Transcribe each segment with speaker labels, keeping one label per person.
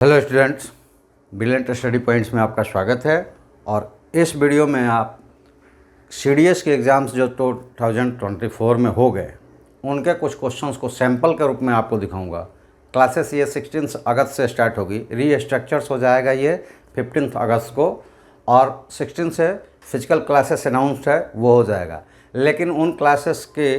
Speaker 1: Hello students, brilliant study points में आपका स्वागत है। और इस वीडियो में आप सीडीएस के एग्ज़ाम्स जो 2024 में हो गए उनके कुछ क्वेश्चंस को सैंपल के रूप में आपको दिखाऊंगा। क्लासेस ये 16 अगस्त से स्टार्ट होगी, रीस्ट्रक्चर्स हो जाएगा ये 15 अगस्त को, और 16 से फिजिकल क्लासेस अनाउंस्ड है वो हो जाएगा। लेकिन उन क्लासेस के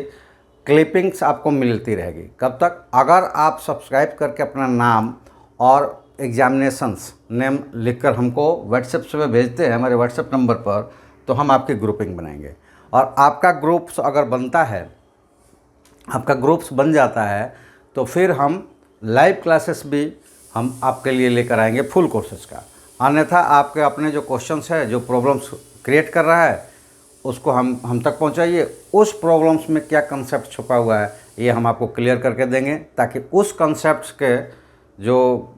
Speaker 1: क्लिपिंग्स आपको मिलती रहेगी। कब तक? अगर आप सब्सक्राइब करके अपना नाम और एग्जामिनेशंस नेम लिखकर हमको व्हाट्सएप से भेजते हैं हमारे व्हाट्सएप नंबर पर, तो हम आपकी ग्रुपिंग बनाएंगे। और आपका ग्रुप्स अगर बनता है, आपका ग्रुप्स बन जाता है, तो फिर हम लाइव क्लासेस भी हम आपके लिए लेकर आएंगे फुल कोर्सेज का। अन्यथा आपके अपने जो क्वेश्चंस है, जो प्रॉब्लम्स क्रिएट कर रहा है, उसको हम तक पहुंचाइए। उस प्रॉब्लम्स में क्या कंसेप्ट छुपा हुआ है ये हम आपको क्लियर करके देंगे, ताकि उस कंसेप्ट के जो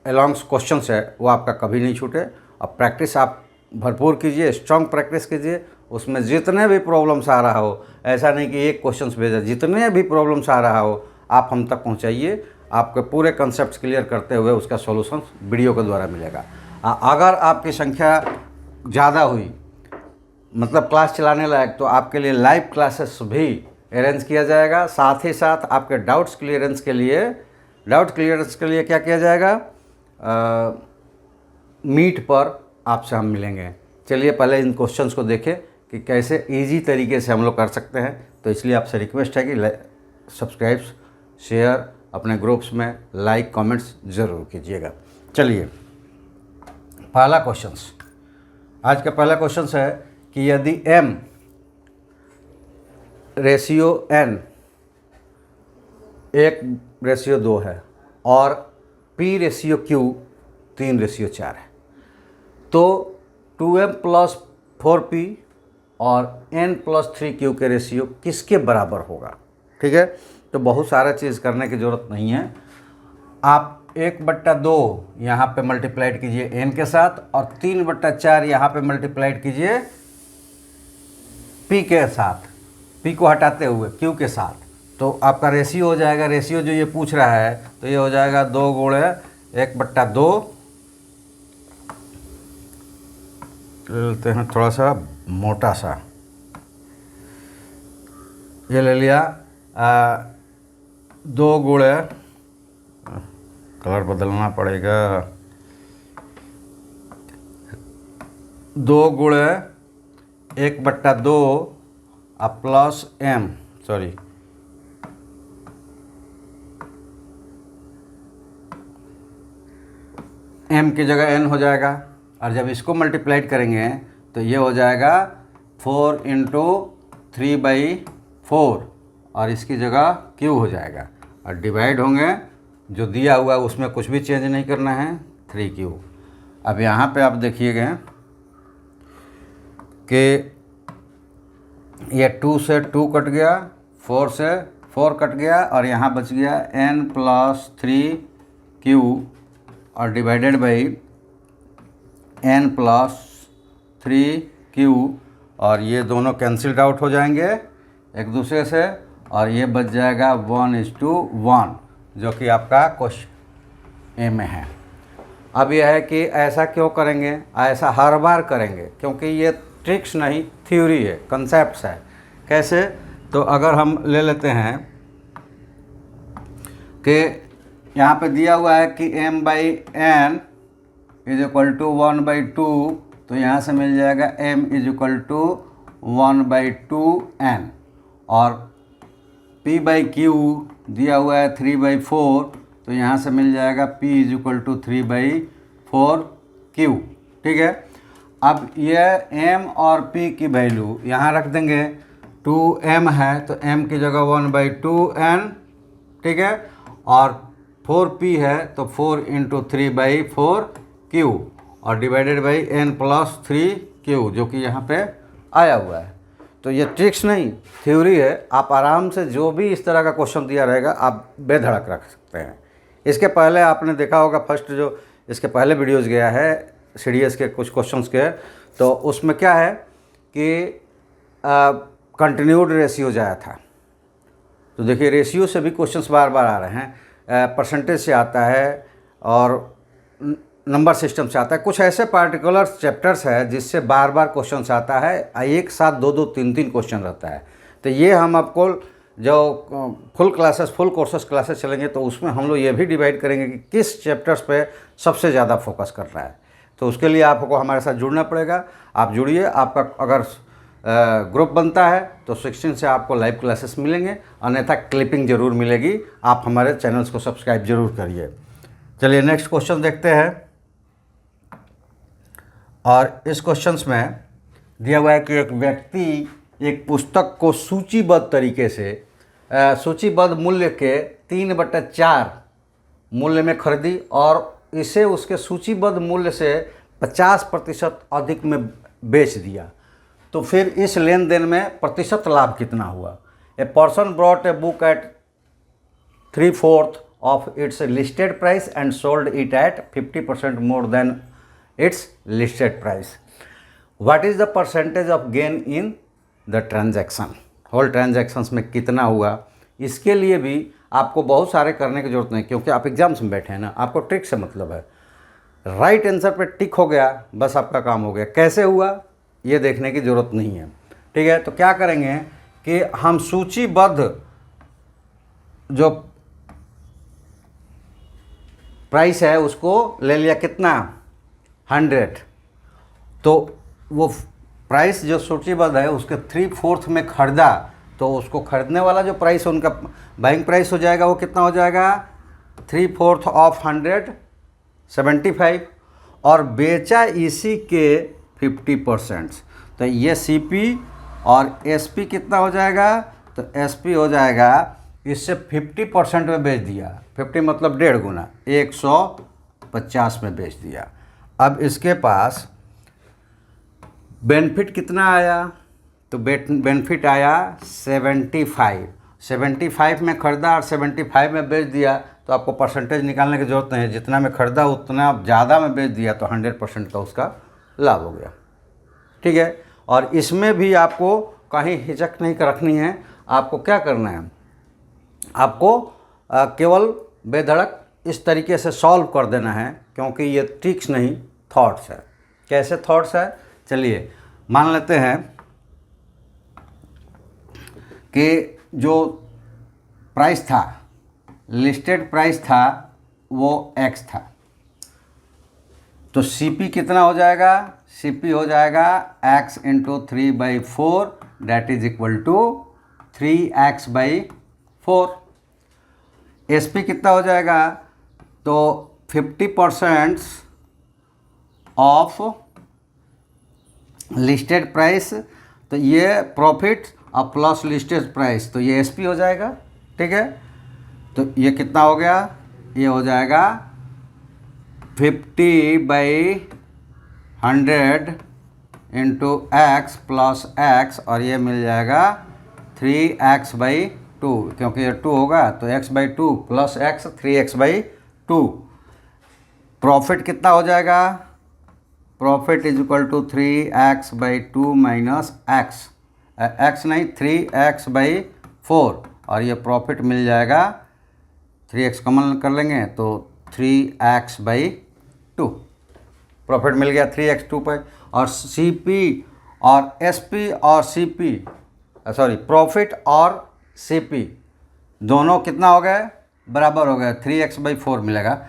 Speaker 1: अलॉन्ग्स क्वेश्चंस है वो आपका कभी नहीं छूटे। और प्रैक्टिस आप भरपूर कीजिए, स्ट्रॉन्ग प्रैक्टिस कीजिए। उसमें जितने भी प्रॉब्लम्स आ रहा हो, ऐसा नहीं कि एक क्वेश्चंस भेजा, जितने भी प्रॉब्लम्स आ रहा हो आप हम तक पहुंचाइए। आपके पूरे कंसेप्ट क्लियर करते हुए उसका सॉल्यूशन वीडियो के द्वारा मिलेगा। अगर आपकी संख्या ज़्यादा हुई, मतलब क्लास चलाने लायक, तो आपके लिए लाइव क्लासेस भी अरेंज किया जाएगा। साथ ही साथ आपके डाउट क्लियरेंस के लिए क्या किया जाएगा? मीट पर आपसे हम मिलेंगे। चलिए पहले इन क्वेश्चंस को देखें कि कैसे इजी तरीके से हम लोग कर सकते हैं। तो इसलिए आपसे रिक्वेस्ट है कि सब्सक्राइब, शेयर, अपने ग्रुप्स में लाइक, कमेंट्स ज़रूर कीजिएगा। चलिए पहला क्वेश्चंस, आज का पहला क्वेश्चंस है कि यदि m रेशियो n 1:2 है और p रेशियो q 3:4 है, तो 2m + 4p और n + 3q के रेशियो किसके बराबर होगा? ठीक है, तो बहुत सारा चीज़ करने की ज़रूरत नहीं है। आप 1/2 यहाँ पे मल्टीप्लाइड कीजिए n के साथ, और 3/4 यहाँ पे मल्टीप्लाइड कीजिए p के साथ, p को हटाते हुए q के साथ, तो आपका रेशियो हो जाएगा। रेशियो जो ये पूछ रहा है तो ये हो जाएगा 2 × 1/2। लेते हैं थोड़ा सा मोटा सा, ये ले लिया 2 × कलर बदलना पड़ेगा, 2 × 1/2 प्लस m, सॉरी m की जगह n हो जाएगा। और जब इसको मल्टीप्लाइड करेंगे तो ये हो जाएगा 4 × 3/4, और इसकी जगह q हो जाएगा। और डिवाइड होंगे, जो दिया हुआ है उसमें कुछ भी चेंज नहीं करना है, 3q। अब यहाँ पे आप देखिएगा कि ये 2 से 2 कट गया, 4 से 4 कट गया, और यहाँ बच गया n + 3q और डिवाइडेड बाई n + 3q, और ये दोनों कैंसिल्ड आउट हो जाएंगे एक दूसरे से, और ये बच जाएगा 1:1, जो कि आपका क्वेश्चन ए में है। अब यह है कि ऐसा क्यों करेंगे, ऐसा हर बार करेंगे, क्योंकि ये ट्रिक्स नहीं, थ्योरी है, कंसेप्ट्स है। कैसे? तो अगर हम ले लेते हैं कि यहाँ पे दिया हुआ है कि m/n = 1/2, तो यहाँ से मिल जाएगा m = 1/2n, और p/q दिया हुआ है 3/4, तो यहाँ से मिल जाएगा p = 3/4q। ठीक है, अब ये m और p की वैल्यू यहाँ रख देंगे। 2m है तो m की जगह 1/2n, ठीक है, और 4p है तो 4 × 3/4q, और डिवाइडेड बाई n + 3q, जो कि यहाँ पे आया हुआ है। तो ये ट्रिक्स नहीं, थ्योरी है। आप आराम से जो भी इस तरह का क्वेश्चन दिया रहेगा आप बेधड़क रख सकते हैं। इसके पहले आपने देखा होगा, फर्स्ट जो इसके पहले वीडियोज़ गया है सीडीएस के कुछ क्वेश्चंस के, तो उसमें क्या है कि कंटिन्यूड रेशियो जाया था। तो देखिए रेशियो से भी क्वेश्चंस बार बार आ रहे हैं, परसेंटेज से आता है, और नंबर सिस्टम से आता है। कुछ ऐसे पार्टिकुलर चैप्टर्स है जिससे बार बार क्वेश्चन आता है, एक साथ 2-2 3-3 क्वेश्चन रहता है। तो ये हम आपको जो फुल कोर्सेस क्लासेस चलेंगे तो उसमें हम लोग ये भी डिवाइड करेंगे कि किस चैप्टर्स पे सबसे ज़्यादा फोकस कर रहा है। तो उसके लिए आपको हमारे साथ जुड़ना पड़ेगा। आप जुड़िए। आपका अगर ग्रुप बनता है तो 16 से आपको लाइव क्लासेस मिलेंगे, अन्यथा क्लिपिंग ज़रूर मिलेगी। आप हमारे चैनल्स को सब्सक्राइब जरूर करिए। चलिए नेक्स्ट क्वेश्चन देखते हैं। और इस क्वेश्चंस में दिया हुआ है कि एक व्यक्ति एक पुस्तक को सूचीबद्ध तरीके से सूचीबद्ध मूल्य के 3/4 मूल्य में खरीदी और इसे उसके सूचीबद्ध मूल्य से 50% अधिक में बेच दिया। तो फिर इस लेन देन में प्रतिशत लाभ कितना हुआ? A person brought a book at 3/4 of its listed price and sold it at 50% more than its listed price. What is the percentage of gain in the transaction? Whole transactions में कितना हुआ? इसके लिए भी आपको बहुत सारे करने की ज़रूरत नहीं, क्योंकि आप एग्जाम्स में बैठे हैं ना। आपको ट्रिक से मतलब है। राइट आंसर पे टिक हो गया, बस आपका काम हो गया। कैसे हुआ ये देखने की ज़रूरत नहीं है, ठीक है। तो क्या करेंगे कि हम सूचीबद्ध जो प्राइस है उसको ले लिया, कितना? 100। तो वो प्राइस जो सूचीबद्ध है उसके 3/4 में खरीदा, तो उसको खरीदने वाला जो प्राइस उनका बाइंग प्राइस हो जाएगा वो कितना हो जाएगा? 3/4 ऑफ 100 75, और बेचा इसी के 50%। तो ये CP और SP कितना हो जाएगा? तो SP हो जाएगा इससे 50% में बेच दिया। 50 मतलब 1.5 गुना, 150 में बेच दिया। अब इसके पास बेनिफिट कितना आया? तो बेनिफिट आया 75 में खरीदा और 75 में बेच दिया। तो आपको परसेंटेज निकालने की ज़रूरत नहीं है, जितना में खरीदा उतना ज़्यादा में बेच दिया तो 100% का उसका लाभ हो गया, ठीक है। और इसमें भी आपको कहीं हिचक नहीं रखनी है। आपको क्या करना है? आपको केवल बेधड़क इस तरीके से सॉल्व कर देना है, क्योंकि ये ट्रिक्स नहीं थॉट्स है। कैसे थॉट्स है? चलिए मान लेते हैं कि जो प्राइस था, लिस्टेड प्राइस था, वो X था। तो CP कितना हो जाएगा? CP हो जाएगा X × 3/4 that is equal to 3X/4। SP कितना हो जाएगा? तो 50% ऑफ लिस्टेड प्राइस, तो ये प्रॉफिट और प्लस लिस्टेड प्राइस, तो ये SP हो जाएगा, ठीक है। तो ये कितना हो गया? ये हो जाएगा 50/100 × X + X, और ये मिल जाएगा 3X/2, क्योंकि ये 2 होगा तो X/2 + X 3X/2। प्रॉफिट कितना हो जाएगा? Profit is equal to 3X/2 - X, X नहीं 3X/4, और ये प्रॉफिट मिल जाएगा 3X कॉमन कर लेंगे तो 3X/2 प्रॉफिट मिल गया 3X 2 पर। और CP और SP और CP प्रॉफिट और CP दोनों कितना हो गए? बराबर हो गए। 3X/4 मिलेगा,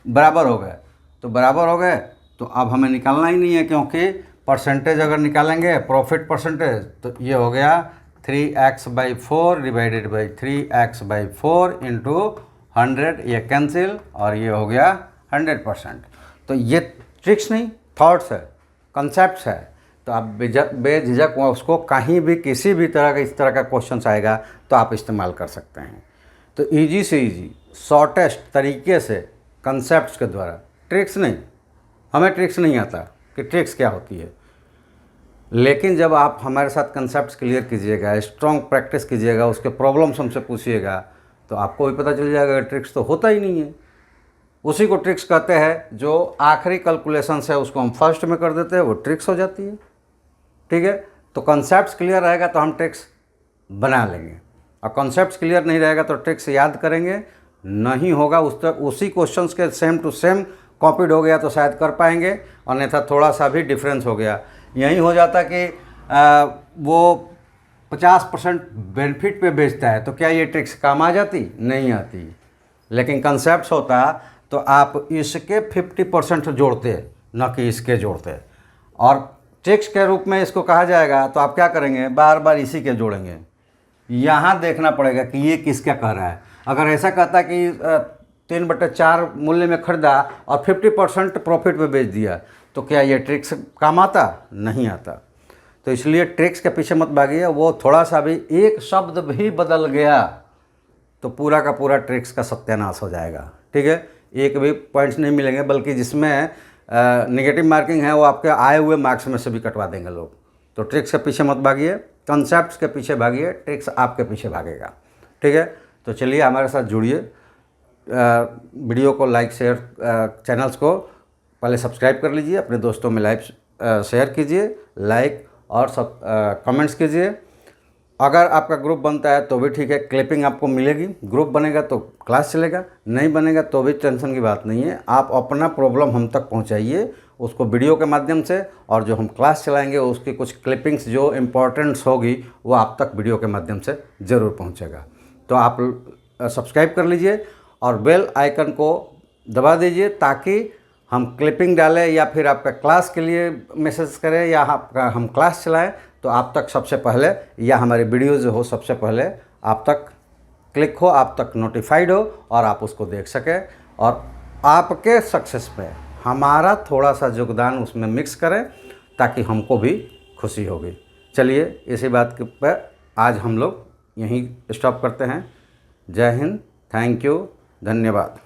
Speaker 1: बराबर हो गए। तो बराबर हो गए तो अब हमें निकालना ही नहीं है, क्योंकि परसेंटेज अगर निकालेंगे प्रॉफिट परसेंटेज तो ये हो गया 3X/4 डिवाइडेड बाई 3X/4 × 100, ये कैंसिल, और ये हो गया 100%। तो ये ट्रिक्स नहीं थॉट्स है, कंसेप्ट्स है। तो आप बेझिझक उसको कहीं भी किसी भी तरह का इस तरह का क्वेश्चन आएगा तो आप इस्तेमाल कर सकते हैं। तो ईजी से ईजी शॉर्टेस्ट तरीके से कंसेप्ट्स के द्वारा, ट्रिक्स नहीं, हमें ट्रिक्स नहीं आता कि ट्रिक्स क्या होती है, लेकिन जब आप हमारे साथ कंसेप्ट्स क्लियर कीजिएगा, स्ट्रॉन्ग प्रैक्टिस कीजिएगा, उसके प्रॉब्लम्स हमसे पूछिएगा, तो आपको भी पता चल जाएगा ट्रिक्स तो होता ही नहीं है। उसी को ट्रिक्स कहते हैं। जो आखिरी कैलकुलेशंस है उसको हम फर्स्ट में कर देते हैं, वो ट्रिक्स हो जाती है, ठीक है। तो कॉन्सेप्ट्स क्लियर रहेगा तो हम ट्रिक्स बना लेंगे, और कॉन्सेप्ट्स क्लियर नहीं रहेगा तो ट्रिक्स याद करेंगे नहीं होगा उस तक उसी क्वेश्चंस के सेम टू सेम कॉपीड हो गया तो शायद कर पाएंगे, अन्यथा थोड़ा सा भी डिफरेंस हो गया। यही हो जाता कि वो 50% बेनिफिट पे बेचता है तो क्या ये ट्रिक्स काम आ जाती? नहीं आती। लेकिन कंसेप्ट होता तो आप इसके 50% जोड़ते, न कि इसके जोड़ते। और ट्रिक्स के रूप में इसको कहा जाएगा तो आप क्या करेंगे? बार बार इसी के जोड़ेंगे। यहाँ देखना पड़ेगा कि ये किसका कह रहा है। अगर ऐसा कहता कि 3/4 मूल्य में खरीदा और 50% प्रॉफिट पे बेच दिया तो क्या ये ट्रिक्स काम आता? नहीं आता। तो इसलिए ट्रिक्स के पीछे मत भागिए। वो थोड़ा सा भी एक शब्द भी बदल गया तो पूरा का पूरा ट्रिक्स का सत्यानाश हो जाएगा। ठीक है, एक भी पॉइंट्स नहीं मिलेंगे, बल्कि जिसमें नेगेटिव मार्किंग है वो आपके आए हुए मार्क्स में से भी कटवा देंगे लोग। तो ट्रिक्स के पीछे मत भागिए, कंसेप्ट्स के पीछे भागिए, ट्रिक्स आपके पीछे भागेगा। ठीक है, तो चलिए हमारे साथ जुड़िए। वीडियो को लाइक शेयर, चैनल्स को पहले सब्सक्राइब कर लीजिए, अपने दोस्तों में लाइव शेयर कीजिए, लाइक और सब कमेंट्स कीजिए। अगर आपका ग्रुप बनता है तो भी ठीक है, क्लिपिंग आपको मिलेगी। ग्रुप बनेगा तो क्लास चलेगा, नहीं बनेगा तो भी टेंशन की बात नहीं है। आप अपना प्रॉब्लम हम तक पहुंचाइए, उसको वीडियो के माध्यम से, और जो हम क्लास चलाएंगे उसकी कुछ क्लिपिंग्स जो इम्पोर्टेंट्स होगी वो आप तक वीडियो के माध्यम से ज़रूर पहुंचेगा। तो आप सब्सक्राइब कर लीजिए और बेल आइकन को दबा दीजिए ताकि हम क्लिपिंग डालें या फिर आपका क्लास के लिए मैसेज करें या आपका हम क्लास चलाएं तो आप तक सबसे पहले, या हमारे वीडियो जो हो सबसे पहले आप तक क्लिक हो, आप तक नोटिफाइड हो और आप उसको देख सकें और आपके सक्सेस पे हमारा थोड़ा सा योगदान उसमें मिक्स करें ताकि हमको भी खुशी होगी। चलिए इसी बात पर आज हम लोग यहीं स्टॉप करते हैं। जय हिंद, थैंक यू, धन्यवाद।